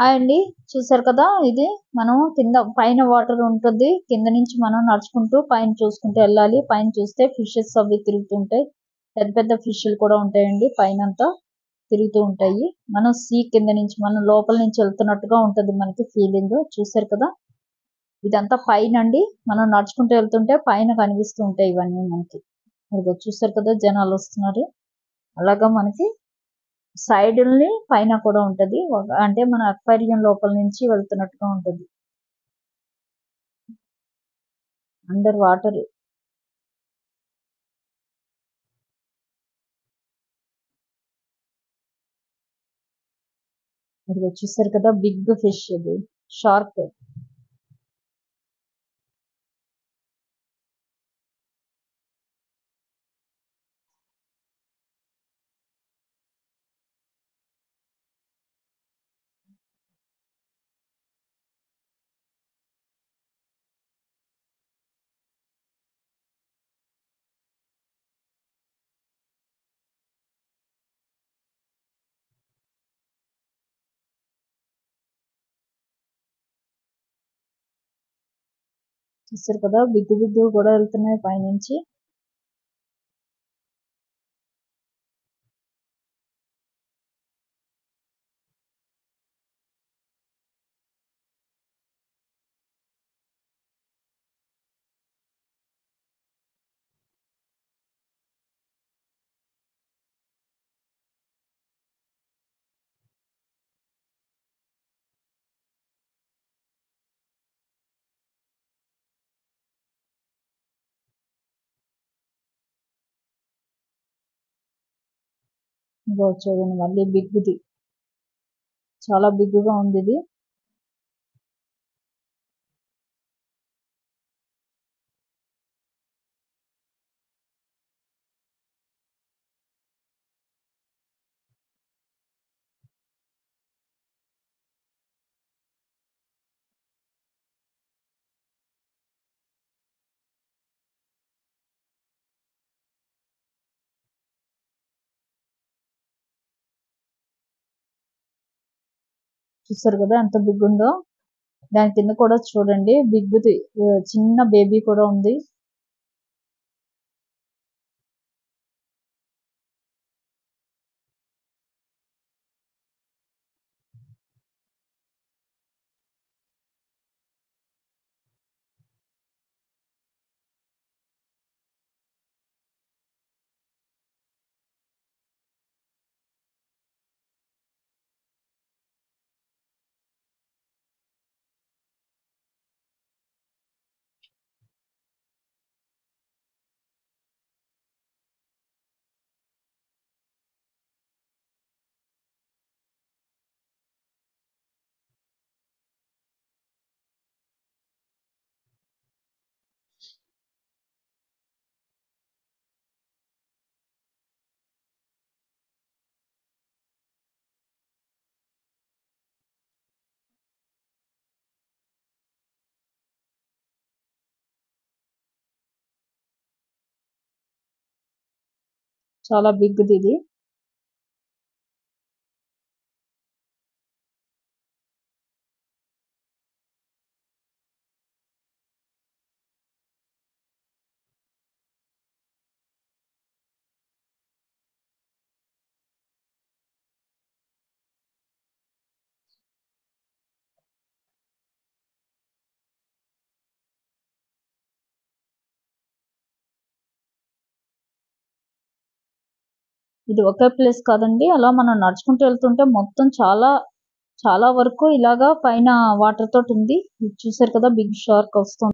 Hi అండి. చూసారు కదా, ఇది మనం కింద పైన వాటర్ ఉంటుంది, కింద నుంచి మనం నడుచుకుంటూ పైన చూసుకుంటూ వెళ్ళాలి. పైన చూస్తే ఫిషెస్ అవి తిరుగుతుంటాయి, పెద్ద పెద్ద ఫిష్లు కూడా ఉంటాయండి. పైన అంతా తిరుగుతూ ఉంటాయి. మనం సీ కింద నుంచి మనం లోపల నుంచి వెళ్తున్నట్టుగా ఉంటుంది మనకి ఫీలింగ్. చూసారు కదా, ఇదంతా పైన అండి. మనం నడుచుకుంటూ వెళ్తుంటే పైన కనిపిస్తూ ఉంటాయి ఇవన్నీ మనకి. చూసారు కదా, జనాలు వస్తున్నారు. అలాగా మనకి సైడ్ని పైన కూడా ఉంటది, అంటే మన అక్వేరియం లోపల నుంచి వెళ్తున్నట్టుగా ఉంటది. Under water. మీరు చూసారు కదా, బిగ్ ఫిష్, ఇది షార్క్. చూసారు కదా, బిగ్ బిగ్ కూడా వెళ్తున్నాయి పైనుంచి. ఇంకో చూడండి, మళ్ళీ బిగ్ది, చాలా బిగ్గా ఉంది ఇది. చూసారు కదా ఎంత బిగ్ ఉందో. దాని కింద కూడా చూడండి బిగ్ది, చిన్న బేబీ కూడా ఉంది. చాలా బిగ్ది ఇది. ఇది ఒకే ప్లేస్ కాదండి, అలా మనం నడుచుకుంటూ వెళ్తుంటే మొత్తం చాలా చాలా వరకు ఇలాగా పైన వాటర్ తోటి ఉంది. చూసారు కదా, బిగ్ షార్క్ వస్తుంది.